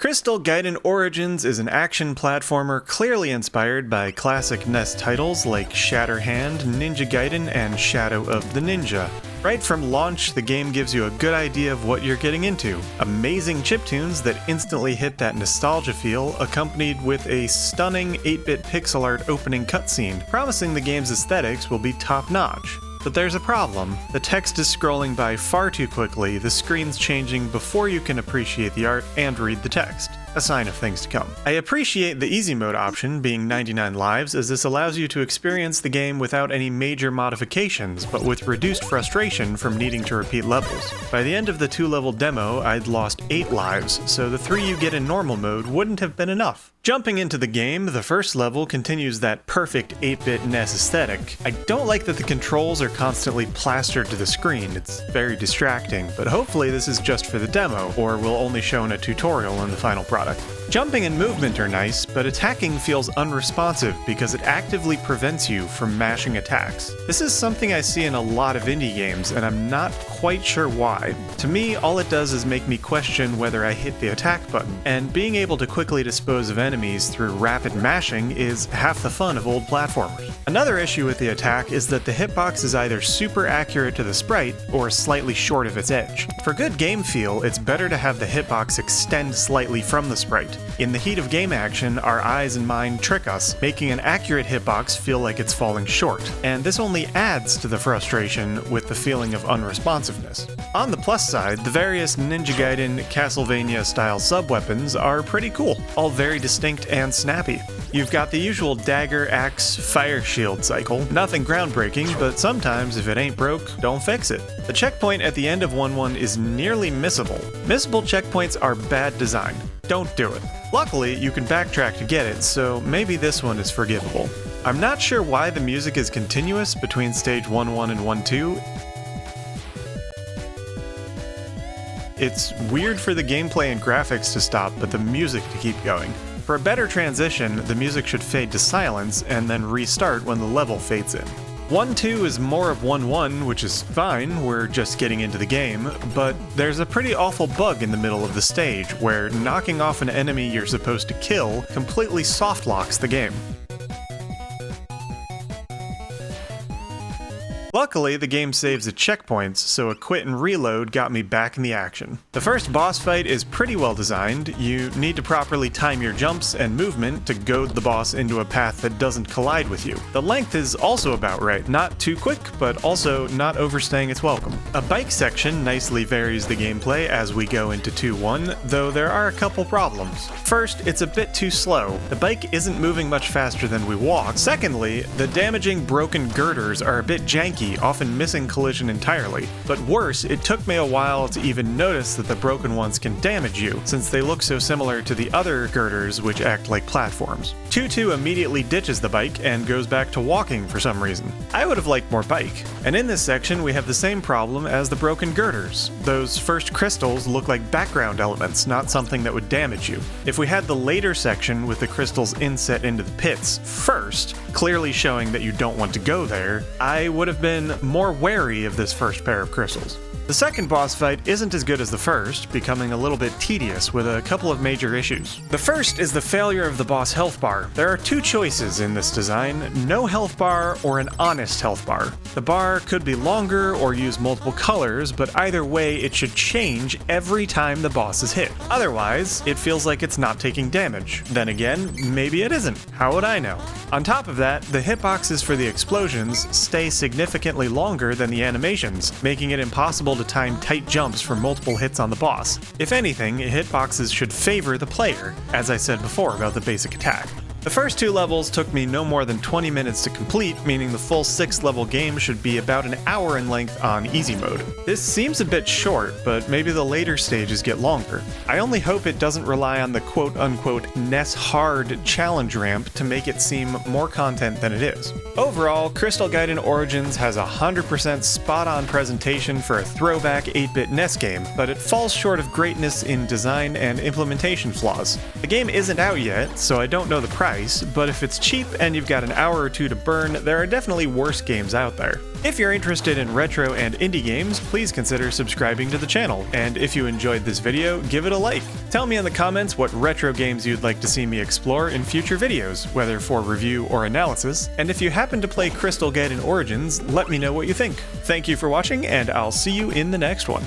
Crystal Gaiden Origins is an action platformer clearly inspired by classic NES titles like Shatterhand, Ninja Gaiden, and Shadow of the Ninja. Right from launch, the game gives you a good idea of what you're getting into. Amazing chiptunes that instantly hit that nostalgia feel, accompanied with a stunning 8-bit pixel art opening cutscene, promising the game's aesthetics will be top-notch. But there's a problem. The text is scrolling by far too quickly, the screen's changing before you can appreciate the art and read the text. A sign of things to come. I appreciate the easy mode option being 99 lives, as this allows you to experience the game without any major modifications, but with reduced frustration from needing to repeat levels. By the end of the 2-level demo, I'd lost 8 lives, so the 3 you get in normal mode wouldn't have been enough. Jumping into the game, the first level continues that perfect 8-bit NES aesthetic. I don't like that the controls are constantly plastered to the screen, it's very distracting, but hopefully this is just for the demo, or will only show in a tutorial in the final product. Jumping and movement are nice, but attacking feels unresponsive because it actively prevents you from mashing attacks. This is something I see in a lot of indie games, and I'm not quite sure why. To me, all it does is make me question whether I hit the attack button, and being able to quickly dispose of enemies through rapid mashing is half the fun of old platformers. Another issue with the attack is that the hitbox is either super accurate to the sprite or slightly short of its edge. For good game feel, it's better to have the hitbox extend slightly from the sprite. In the heat of game action, our eyes and mind trick us, making an accurate hitbox feel like it's falling short, and this only adds to the frustration with the feeling of unresponsiveness. On the plus side, the various Ninja Gaiden, Castlevania-style sub-weapons are pretty cool, all very distinct and snappy. You've got the usual dagger, axe, fire shield cycle. Nothing groundbreaking, but sometimes if it ain't broke, don't fix it. The checkpoint at the end of 1-1 is nearly missable. Missable checkpoints are bad design. Don't do it. Luckily, you can backtrack to get it, so maybe this one is forgivable. I'm not sure why the music is continuous between stage 1-1 and 1-2. It's weird for the gameplay and graphics to stop, but the music to keep going. For a better transition, the music should fade to silence and then restart when the level fades in. 1-2 is more of 1-1, which is fine, we're just getting into the game, but there's a pretty awful bug in the middle of the stage where knocking off an enemy you're supposed to kill completely soft-locks the game. Luckily, the game saves at checkpoints, so a quit and reload got me back in the action. The first boss fight is pretty well designed. You need to properly time your jumps and movement to goad the boss into a path that doesn't collide with you. The length is also about right, not too quick, but also not overstaying its welcome. A bike section nicely varies the gameplay as we go into 2-1, though there are a couple problems. First, it's a bit too slow. The bike isn't moving much faster than we walk. Secondly, the damaging broken girders are a bit janky, often missing collision entirely. But worse, it took me a while to even notice that the broken ones can damage you, since they look so similar to the other girders which act like platforms. 2-2 immediately ditches the bike and goes back to walking for some reason. I would have liked more bike. And in this section we have the same problem as the broken girders. Those first crystals look like background elements, not something that would damage you. If we had the later section with the crystals inset into the pits first, clearly showing that you don't want to go there, I would have been more wary of this first pair of crystals. The second boss fight isn't as good as the first, becoming a little bit tedious with a couple of major issues. The first is the failure of the boss health bar. There are 2 choices in this design, no health bar or an honest health bar. The bar could be longer or use multiple colors, but either way it should change every time the boss is hit. Otherwise, it feels like it's not taking damage. Then again, maybe it isn't. How would I know? On top of that, the hitboxes for the explosions stay significantly longer than the animations, making it impossible to time tight jumps for multiple hits on the boss. If anything, hitboxes should favor the player, as I said before about the basic attack. The first 2 levels took me no more than 20 minutes to complete, meaning the full 6-level game should be about an hour in length on easy mode. This seems a bit short, but maybe the later stages get longer. I only hope it doesn't rely on the quote-unquote NES hard challenge ramp to make it seem more content than it is. Overall, Crystal Gaiden Origins has a 100% spot-on presentation for a throwback 8-bit NES game, but it falls short of greatness in design and implementation flaws. The game isn't out yet, so I don't know the price, price, but if it's cheap and you've got an hour or two to burn, there are definitely worse games out there. If you're interested in retro and indie games, please consider subscribing to the channel, and if you enjoyed this video, give it a like. Tell me in the comments what retro games you'd like to see me explore in future videos, whether for review or analysis, and if you happen to play Crystal Gaiden Origins, let me know what you think. Thank you for watching, and I'll see you in the next one.